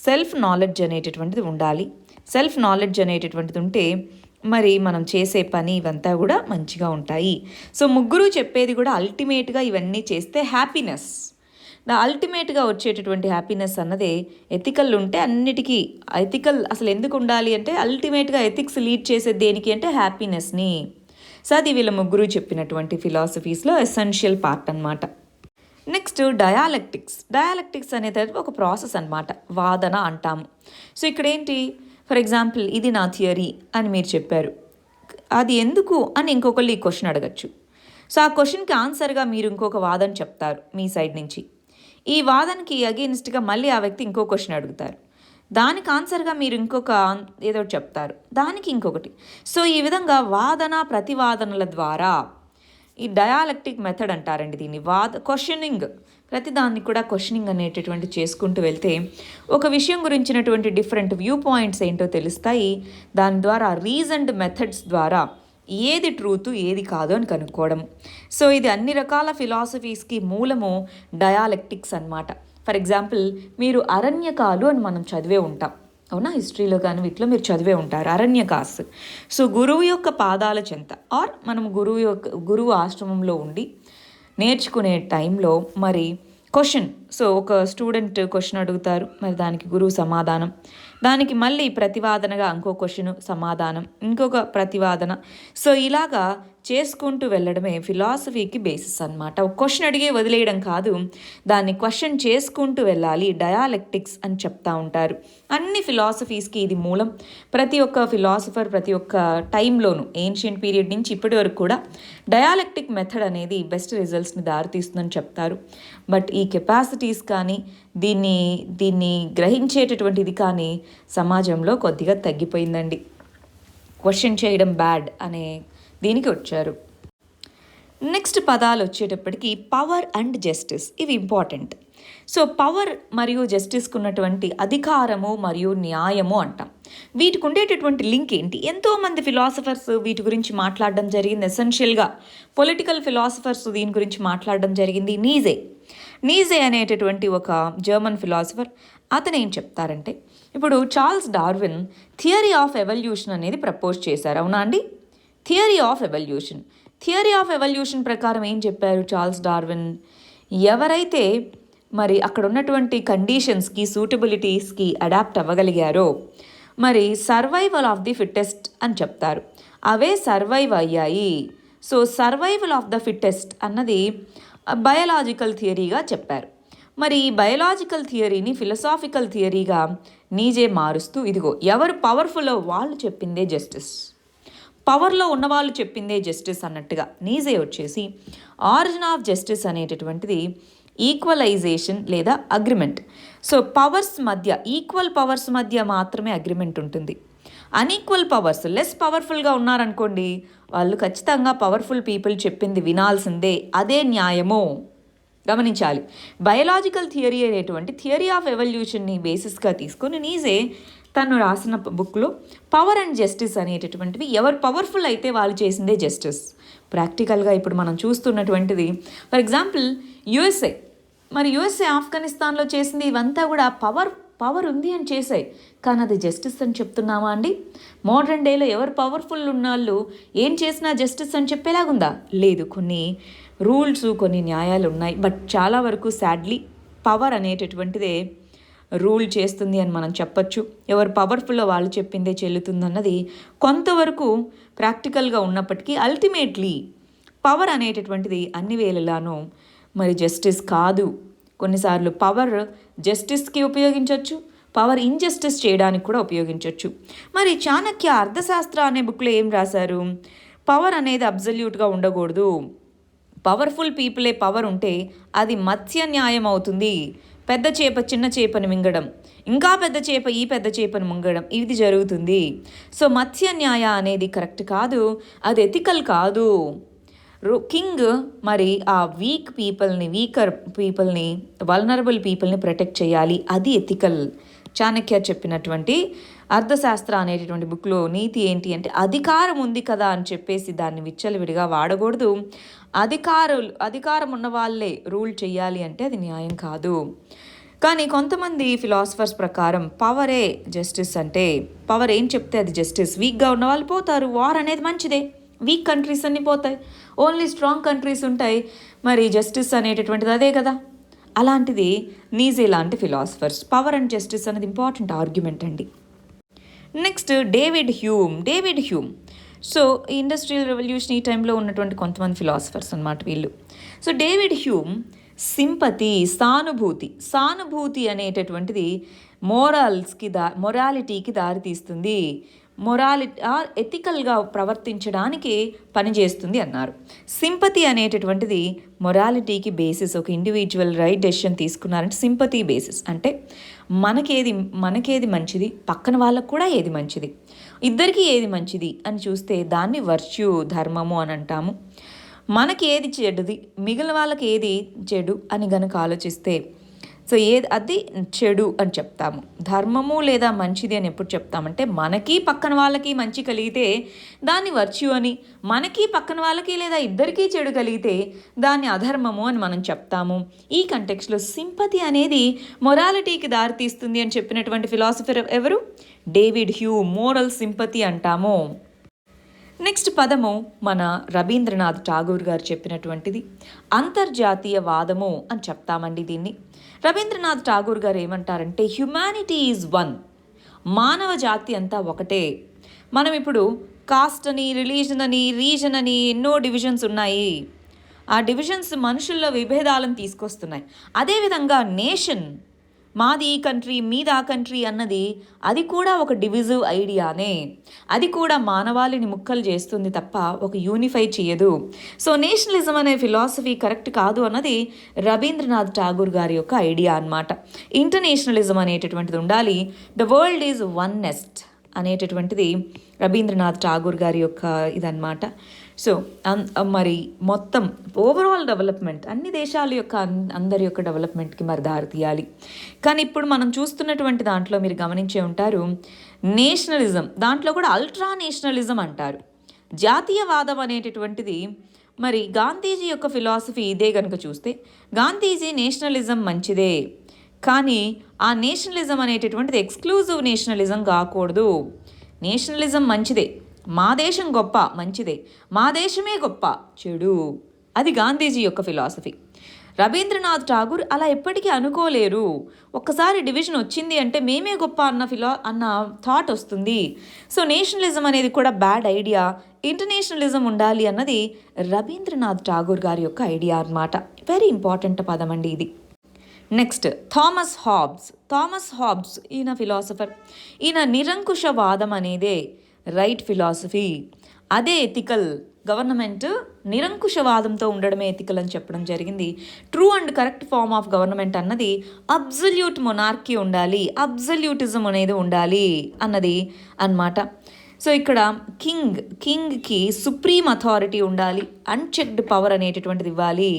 సెల్ఫ్ నాలెడ్జ్ అనేటటువంటిది ఉండాలి. సెల్ఫ్ నాలెడ్జ్ అనేటటువంటిది ఉంటే మరి మనం చేసే పని ఇవంతా కూడా మంచిగా ఉంటాయి. సో ముగ్గురు చెప్పేది కూడా అల్టిమేట్గా ఇవన్నీ చేస్తే హ్యాపీనెస్, అల్టిమేట్గా వచ్చేటటువంటి హ్యాపీనెస్ అన్నదే ఎథికల్ ఉంటే అన్నిటికీ. ఎథికల్ అసలు ఎందుకు ఉండాలి అంటే అల్టిమేట్గా ఎథిక్స్ లీడ్ చేసేది దేనికి అంటే హ్యాపీనెస్ని. సో అది వీళ్ళ ముగ్గురు చెప్పినటువంటి ఫిలాసఫీస్లో ఎసెన్షియల్ పార్ట్ అనమాట. నెక్స్ట్ డయాలెక్టిక్స్. డయాలెక్టిక్స్ అనేది ఒక ప్రాసెస్ అనమాట, వాదన అంటాము. సో ఇక్కడ ఏంటి, ఫర్ ఎగ్జాంపుల్ ఇది నా థియరీ అని మీరు చెప్పారు, అది ఎందుకు అని ఇంకొకళ్ళు ఈ క్వశ్చన్ అడగచ్చు. సో ఆ క్వశ్చన్కి ఆన్సర్గా మీరు ఇంకొక వాదన చెప్తారు మీ సైడ్ నుంచి. ఈ వాదనకి అగెయిన్స్ట్గా మళ్ళీ ఆ వ్యక్తి ఇంకో క్వశ్చన్ అడుగుతారు, దానికి ఆన్సర్గా మీరు ఇంకొక ఏదో చెప్తారు, దానికి ఇంకొకటి. సో ఈ విధంగా వాదన ప్రతివాదనల ద్వారా ఈ డయాలెక్టిక్ మెథడ్ అంటారండి దీన్ని. క్వశ్చనింగ్, ప్రతిదాన్ని కూడా క్వశ్చనింగ్ అనేటటువంటి చేసుకుంటూ వెళ్తే ఒక విషయం గురించినటువంటి డిఫరెంట్ వ్యూ పాయింట్స్ ఏంటో తెలుస్తాయి. దాని ద్వారా రీజన్డ్ మెథడ్స్ ద్వారా ఏది ట్రూత్ ఏది కాదు అని కనుక్కోవడం. సో ఇది అన్ని రకాల ఫిలాసఫీస్కి మూలము డయాలెక్టిక్స్ అన్నమాట. ఫర్ ఎగ్జాంపుల్ మీరు అరణ్యకాలు అని మనం చదివే ఉంటాం, అవునా? హిస్టరీలో కానీ వీటిలో మీరు చదివే ఉంటారు అరణ్యకాస్. సో గురువు యొక్క పాదాల చెంత ఆర్ మనం గురువు ఆశ్రమంలో ఉండి నేర్చుకునే టైంలో మరి క్వశ్చన్, సో ఒక స్టూడెంట్ క్వశ్చన్ అడుగుతారు, మరి దానికి గురువు సమాధానం, దానికి మళ్ళీ ప్రతివాదనగా ఇంకో క్వశ్చన్ సమాధానం, ఇంకొక ప్రతివాదన. సో ఇలాగా చేసుకుంటూ వెళ్ళడమే ఫిలాసఫీకి బేసిస్ అనమాట. ఒక క్వశ్చన్ అడిగే వదిలేయడం కాదు, దాన్ని క్వశ్చన్ చేసుకుంటూ వెళ్ళాలి, డయాలెక్టిక్స్ అని చెప్తా ఉంటారు. అన్ని ఫిలాసఫీస్కి ఇది మూలం. ప్రతి ఒక్క ఫిలాసఫర్ ప్రతి ఒక్క టైంలోనూ ఏన్షియంట్ పీరియడ్ నుంచి ఇప్పటి వరకు కూడా డయాలెక్టిక్ మెథడ్ అనేది బెస్ట్ రిజల్ట్స్ని దారితీస్తుందని చెప్తారు. బట్ ఈ కెపాసిటీస్ కానీ దీన్ని గ్రహించేటటువంటిది కానీ సమాజంలో కొద్దిగా తగ్గిపోయిందండి. క్వశ్చన్ చేయడం బ్యాడ్ అనే దీనికి వచ్చారు. నెక్స్ట్ పదాలు వచ్చేటప్పటికి పవర్ అండ్ జస్టిస్, ఇవి ఇంపార్టెంట్. సో పవర్ మరియు జస్టిస్కు ఉన్నటువంటి అధికారము మరియు న్యాయము అంటాం. వీటికి ఉండేటటువంటి లింక్ ఏంటి? ఎంతోమంది ఫిలాసఫర్స్ వీటి గురించి మాట్లాడడం జరిగింది. ఎసెన్షియల్గా పొలిటికల్ ఫిలాసఫర్స్ దీని గురించి మాట్లాడడం జరిగింది. నీజే అనేటటువంటి ఒక జర్మన్ ఫిలాసఫర్, అతను ఏం చెప్తారంటే, ఇప్పుడు Charles Darwin theory of evolution అనేది ప్రపోజ్ చేశారు, అవునా అండి? థియరీ ఆఫ్ ఎవల్యూషన్ ప్రకారం ఏం చెప్పారు చార్ల్స్ డార్విన్? ఎవరైతే మరి అక్కడ ఉన్నటువంటి కండిషన్స్కి సూటబిలిటీస్కి అడాప్ట్ అవ్వగలిగారో మరి సర్వైవల్ ఆఫ్ ది ఫిట్టెస్ట్ అని చెప్తారు. అవే సర్వైవ్ అయ్యాయి. So survival of the fittest అన్నది బయలాజికల్ థియరీగా చెప్పారు. మరి ఈ బయలాజికల్ థియరీని ఫిలసాఫికల్ థియరీగా నీజే మారుస్తూ, ఇదిగో ఎవరు పవర్ఫుల్ వాళ్ళు చెప్పిందే జస్టిస్, పవర్లో ఉన్నవాళ్ళు చెప్పిందే జస్టిస్ అన్నట్టుగా నీజే వచ్చేసి ఆరిజిన్ ఆఫ్ జస్టిస్ అనేటటువంటిది ఈక్వలైజేషన్ లేదా అగ్రిమెంట్. సో పవర్స్ మధ్య, ఈక్వల్ పవర్స్ మధ్య మాత్రమే అగ్రిమెంట్ ఉంటుంది. అన్ఈక్వల్ పవర్స్, లెస్ పవర్ఫుల్గా ఉన్నారనుకోండి, వాళ్ళు ఖచ్చితంగా పవర్ఫుల్ పీపుల్ చెప్పింది వినాల్సిందే, అదే న్యాయము. గమనించాలి. బయలాజికల్ థియరీ అనేటువంటి థియరీ ఆఫ్ ఎవల్యూషన్ని బేసిస్గా తీసుకొని నీజే తను రాసిన బుక్లో పవర్ అండ్ జస్టిస్ అనేటటువంటివి, ఎవరు పవర్ఫుల్ అయితే వాళ్ళు చేసిందే జస్టిస్. ప్రాక్టికల్గా ఇప్పుడు మనం చూస్తున్నటువంటిది ఫర్ ఎగ్జాంపుల్ యుఎస్ఏ, మరి యుఎస్ఏ ఆఫ్ఘనిస్తాన్లో చేసింది ఇవంతా కూడా పవర్ ఉంది అని చేశాయి, కానీ అది జస్టిస్ అని చెప్తున్నామా అండి? మోడర్న్ డేలో ఎవరు పవర్ఫుల్ ఉన్నవాళ్ళు ఏం చేసినా జస్టిస్ అని చెప్పేలాగుందా? లేదు. కొన్ని రూల్స్, కొన్ని న్యాయాలు ఉన్నాయి. బట్ చాలా వరకు సాడ్లీ పవర్ అనేటటువంటిదే రూల్ చేస్తుంది అని మనం చెప్పచ్చు. ఎవరు పవర్ఫుల్లో వాళ్ళు చెప్పిందే చెల్లుతుందన్నది కొంతవరకు ప్రాక్టికల్గా ఉన్నప్పటికీ అల్టిమేట్లీ పవర్ అనేటటువంటిది అన్ని వేళలానూ మరి జస్టిస్ కాదు. కొన్నిసార్లు పవర్ జస్టిస్కి ఉపయోగించవచ్చు, పవర్ ఇంజస్టిస్ చేయడానికి కూడా ఉపయోగించవచ్చు. మరి చాణక్య అర్థశాస్త్ర అనే బుక్లో ఏం రాశారు? పవర్ అనేది అబ్జల్యూట్గా ఉండకూడదు. పవర్ఫుల్ పీపులే పవర్ ఉంటే అది మత్స్య న్యాయం అవుతుంది. పెద్ద చేప చిన్న చేపను మింగడం, ఇంకా పెద్ద చేప ఈ పెద్ద చేపను మింగడం, ఇది జరుగుతుంది. సో మత్స్య న్యాయ అనేది కరెక్ట్ కాదు, అది ఎథికల్ కాదు. కింగ్ మరి ఆ వీకర్ పీపుల్ని వల్నరబుల్ పీపుల్ని ప్రొటెక్ట్ చేయాలి, అది ఎథికల్. చాణక్య చెప్పినటువంటి అర్థశాస్త్ర అనేటటువంటి బుక్లో నీతి ఏంటి అంటే అధికారం ఉంది కదా అని చెప్పేసి దాన్ని విచ్చలవిడిగా వాడకూడదు. అధికారం ఉన్న వాళ్ళే రూల్ చేయాలి అంటే అది న్యాయం కాదు. కానీ కొంతమంది ఫిలాసఫర్స్ ప్రకారం పవరే జస్టిస్, అంటే పవర్ ఏం చెప్తే అది జస్టిస్. వీక్గా ఉన్న వాళ్ళు పోతారు, వార్ అనేది మంచిదే, వీక్ కంట్రీస్ అన్నీ పోతాయి, ఓన్లీ స్ట్రాంగ్ కంట్రీస్ ఉంటాయి. మరి జస్టిస్ అనేటటువంటిది అదే కదా. అలాంటిది నీజే లాంటి ఫిలాసఫర్స్ పవర్ అండ్ జస్టిస్ అనేది ఇంపార్టెంట్ ఆర్గ్యుమెంట్ అండి. Next David Hume. So industrial revolution ఈ టైంలో ఉన్నటువంటి కొంతమంది ఫిలాసఫర్స్ అన్నమాట వీళ్ళు. సో డేవిడ్ హ్యూమ్ సింపతి, సానుభూతి అనేటటువంటిది మొరాలిటీకి దారితీస్తుంది, ఎథికల్గా ప్రవర్తించడానికి పనిచేస్తుంది అన్నారు. సింపతి అనేటటువంటిది మొరాలిటీకి బేసిస్. ఒక ఇండివిజువల్ రైట్ డెసిషన్ తీసుకున్నారంటే సింపతి బేసిస్, అంటే మనకేది మంచిది, పక్కన వాళ్ళకు కూడా ఏది మంచిది, ఇద్దరికీ ఏది మంచిది అని చూస్తే దాన్ని వర్చ్యూ, ధర్మము అని అంటాము. మనకి ఏది చెడుది, మిగిలిన వాళ్ళకి ఏది చెడు అని గనక ఆలోచిస్తే సో అది చెడు అని చెప్తాము. ధర్మము లేదా మంచిది అని ఎప్పుడు చెప్తామంటే మనకి పక్కన వాళ్ళకి మంచి కలిగితే దాన్ని వర్చ్యూ అని, మనకి పక్కన వాళ్ళకి లేదా ఇద్దరికీ చెడు కలిగితే దాన్ని అధర్మము అని మనం చెప్తాము. ఈ కంటెక్స్లో సింపతి అనేది మొరాలిటీకి దారితీస్తుంది అని చెప్పినటువంటి ఫిలాసఫర్ ఎవరు? David Hume. మోరల్ సింపతి అంటాము. నెక్స్ట్ పదము మన రవీంద్రనాథ్ ఠాగూర్ గారు చెప్పినటువంటిది అంతర్జాతీయ వాదము అని చెప్తామండి దీన్ని. రవీంద్రనాథ్ ఠాగూర్ గారు ఏమంటారంటే హ్యుమానిటీ ఈజ్ వన్, మానవ జాతి అంతా ఒకటే. మనం ఇప్పుడు కాస్ట్ అని, రిలీజన్ అని, రీజన్ అని ఎన్నో డివిజన్స్ ఉన్నాయి. ఆ డివిజన్స్ మనుషుల్లో విభేదాలను తీసుకొస్తున్నాయి. అదేవిధంగా నేషన్, మాది ఈ కంట్రీ, మీది ఆ కంట్రీ అన్నది అది కూడా ఒక డివిజివ్ ఐడియానే. అది కూడా మానవాళిని ముక్కలు చేస్తుంది తప్ప ఒక యూనిఫై చేయదు. సో నేషనలిజం అనే ఫిలాసఫీ కరెక్ట్ కాదు అన్నది రవీంద్రనాథ్ ఠాగూర్ గారి యొక్క ఐడియా అన్నమాట. ఇంటర్నేషనలిజం అనేటటువంటిది ఉండాలి. ద వరల్డ్ ఈజ్ వన్నెస్ట్ అనేటటువంటిది రవీంద్రనాథ్ ఠాగూర్ గారి యొక్క ఇదన్నమాట. సో మరి మొత్తం ఓవరాల్ డెవలప్మెంట్, అన్ని దేశాల యొక్క అందరి యొక్క డెవలప్మెంట్కి మరి దారి తీయాలి. కానీ ఇప్పుడు మనం చూస్తున్నటువంటి దాంట్లో మీరు గమనించే ఉంటారు నేషనలిజం, దాంట్లో కూడా అల్ట్రా నేషనలిజం అంటారు. జాతీయవాదం అనేటటువంటిది మరి గాంధీజీ యొక్క ఫిలాసఫీ ఇదే కనుక చూస్తే గాంధీజీ నేషనలిజం మంచిదే, కానీ ఆ నేషనలిజం అనేటటువంటిది ఎక్స్క్లూజివ్ నేషనలిజం కాకూడదు. నేషనలిజం మంచిదే, మా దేశం గొప్ప మంచిదే, మా దేశమే గొప్ప చెడు, అది గాంధీజీ యొక్క ఫిలాసఫీ. రవీంద్రనాథ్ ఠాగూర్ అలా ఎప్పటికీ అనుకోలేరు. ఒక్కసారి డివిజన్ వచ్చింది అంటే మేమే గొప్ప అన్న థాట్ వస్తుంది. సో నేషనలిజం అనేది కూడా బ్యాడ్ ఐడియా, ఇంటర్నేషనలిజం ఉండాలి అన్నది రవీంద్రనాథ్ ఠాగూర్ గారి యొక్క ఐడియా అన్నమాట. వెరీ ఇంపార్టెంట్ పదం అండి ఇది. నెక్స్ట్ థామస్ హాబ్స్ ఈయన ఫిలాసఫర్. ఈయన నిరంకుశవాదం అనేదే రైట్ ఫిలాసఫీ, అదే ఎథికల్. గవర్నమెంట్ నిరంకుశవాదంతో ఉండడమే ఎథికల్ అని చెప్పడం జరిగింది. True and correct form of government అన్నది అబ్జల్యూట్ మొనార్కీ ఉండాలి, అబ్జల్యూటిజం అనేది ఉండాలి అన్నది అన్నమాట. సో ఇక్కడ కింగ్కి సుప్రీం అథారిటీ ఉండాలి, అన్చెక్డ్ పవర్ అనేటటువంటిది ఇవ్వాలి,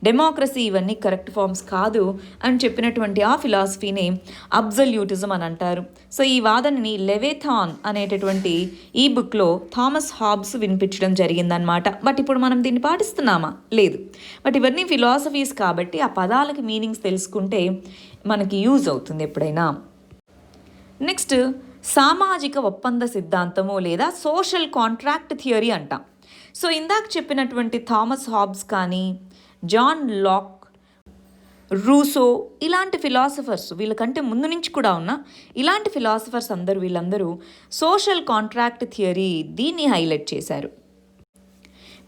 డెమోక్రసీ ఇవన్నీ కరెక్ట్ ఫార్మ్స్ కాదు అని చెప్పినటువంటి ఆ ఫిలాసఫీని అబ్జల్యూటిజం అని అంటారు. సో ఈ వాదనని లెవేథాన్ అనేటటువంటి ఈ బుక్లో థామస్ హాబ్స్ వినిపించడం జరిగిందనమాట. బట్ ఇప్పుడు మనం దీన్ని పాటిస్తున్నామా? లేదు. బట్ ఇవన్నీ ఫిలాసఫీస్ కాబట్టి ఆ పదాలకి మీనింగ్స్ తెలుసుకుంటే మనకి యూజ్ అవుతుంది ఎప్పుడైనా. నెక్స్ట్ సామాజిక ఒప్పంద సిద్ధాంతము లేదా సోషల్ కాంట్రాక్ట్ థియరీ అంటాం. సో ఇందాక చెప్పినటువంటి థామస్ హాబ్స్ కానీ, జాన్ లాక్, రూసో ఇలాంటి ఫిలాసఫర్స్, వీళ్ళకంటే ముందు నుంచి కూడా ఉన్న ఇలాంటి ఫిలాసఫర్స్ వీళ్ళందరూ సోషల్ కాంట్రాక్ట్ థియరీ దీన్ని హైలైట్ చేశారు.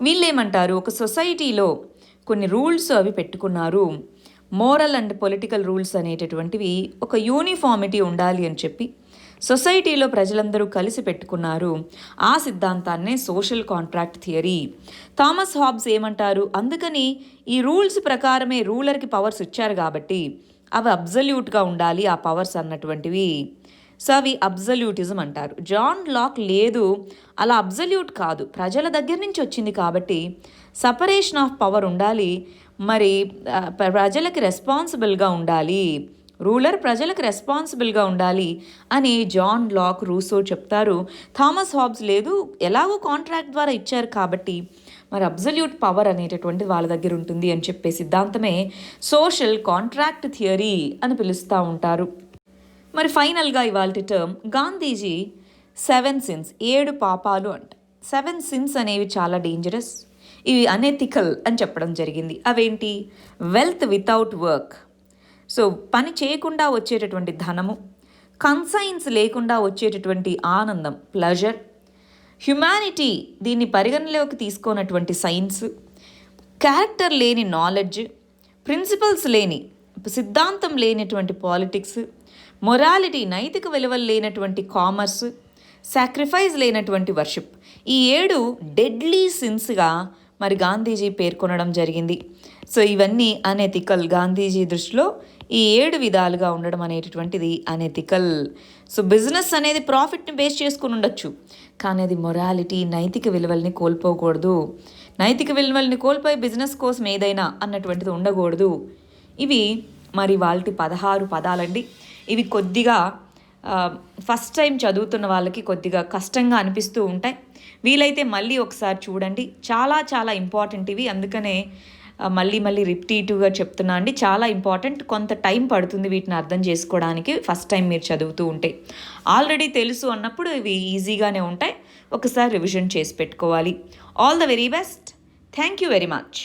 వీళ్ళేమంటారు, ఒక సొసైటీలో కొన్ని రూల్స్ అవి పెట్టుకున్నారు, మోరల్ అండ్ పొలిటికల్ రూల్స్ అనేటటువంటివి ఒక యూనిఫామిటీ ఉండాలి అని చెప్పి సొసైటీలో ప్రజలందరూ కలిసి పెట్టుకున్నారు. ఆ సిద్ధాంతాన్నే social contract theory. Thomas Hobbes ఏమంటారు, అందుకని ఈ రూల్స్ ప్రకారమే రూలర్కి పవర్స్ ఇచ్చారు కాబట్టి అవి అబ్జల్యూట్గా ఉండాలి ఆ పవర్స్ అన్నటువంటివి. సో అవి అబ్జల్యూటిజం అంటారు. జాన్ లాక్ లేదు, అలా అబ్జల్యూట్ కాదు, ప్రజల దగ్గర నుంచి వచ్చింది కాబట్టి సపరేషన్ ఆఫ్ పవర్ ఉండాలి, మరి ప్రజలకి రెస్పాన్సిబుల్గా ఉండాలి, రూలర్ ప్రజలకు రెస్పాన్సిబుల్గా ఉండాలి అని జాన్ లాక్, రూసో చెప్తారు. థామస్ హాబ్స్ లేదు, ఎలాగో కాంట్రాక్ట్ ద్వారా ఇచ్చారు కాబట్టి మరి అబ్జల్యూట్ పవర్ అనేటటువంటి వాళ్ళ దగ్గర ఉంటుంది అని చెప్పే సిద్ధాంతమే సోషల్ కాంట్రాక్ట్ థియరీ అని పిలుస్తూ ఉంటారు. మరి ఫైనల్గా ఇవాల్టి టర్మ్ గాంధీజీ 7 సిన్స్, 7 పాపాలు అంట. 7 సిన్స్ అనేవి చాలా డేంజరస్, ఇవి అనెథికల్ అని చెప్పడం జరిగింది. అవేంటి, వెల్త్ వితౌట్ వర్క్, సో పని చేయకుండా వచ్చేటటువంటి ధనము, కన్సైన్స్ లేకుండా వచ్చేటటువంటి ఆనందం, ప్లెజర్, హ్యుమానిటీ దీన్ని పరిగణలోకి తీసుకున్నటువంటి సైన్స్, క్యారెక్టర్ లేని నాలెడ్జ్, ప్రిన్సిపల్స్ లేని, సిద్ధాంతం లేనటువంటి పాలిటిక్స్, మొరాలిటీ నైతిక విలువలు లేనటువంటి కామర్స్, సాక్రిఫైస్ లేనటువంటి వర్షిప్, ఈ 7 డెడ్లీ సిన్స్గా మరి గాంధీజీ పేర్కొనడం జరిగింది. సో ఇవన్నీ అనెథికల్, గాంధీజీ దృష్టిలో ఈ 7 విధాలుగా ఉండడం అనేటటువంటిది అనెథికల్. సో బిజినెస్ అనేది ప్రాఫిట్ని బేస్ చేసుకుని ఉండొచ్చు, కానీ అది మొరాలిటీ నైతిక విలువల్ని కోల్పోకూడదు, నైతిక విలువల్ని కోల్పోయి బిజినెస్ కోసం ఏదైనా అన్నటువంటిది ఉండకూడదు. ఇవి మరి వాళ్ళ 16 పదాలండి. ఇవి కొద్దిగా ఫస్ట్ టైం చదువుతున్న వాళ్ళకి కొద్దిగా కష్టంగా అనిపిస్తూ ఉంటాయి. వీలైతే మళ్ళీ ఒకసారి చూడండి, చాలా చాలా ఇంపార్టెంట్ ఇవి, అందుకనే మళ్ళీ రిపీటివ్గా చెప్తున్నా అండి. చాలా ఇంపార్టెంట్, కొంత టైం పడుతుంది వీటిని అర్థం చేసుకోవడానికి ఫస్ట్ టైం మీరు చదువుతూ ఉంటే. ఆల్రెడీ తెలుసు అన్నప్పుడు ఇవి ఈజీగానే ఉంటాయి, ఒకసారి రివిజన్ చేసి పెట్టుకోవాలి. All the very best, thank you very much.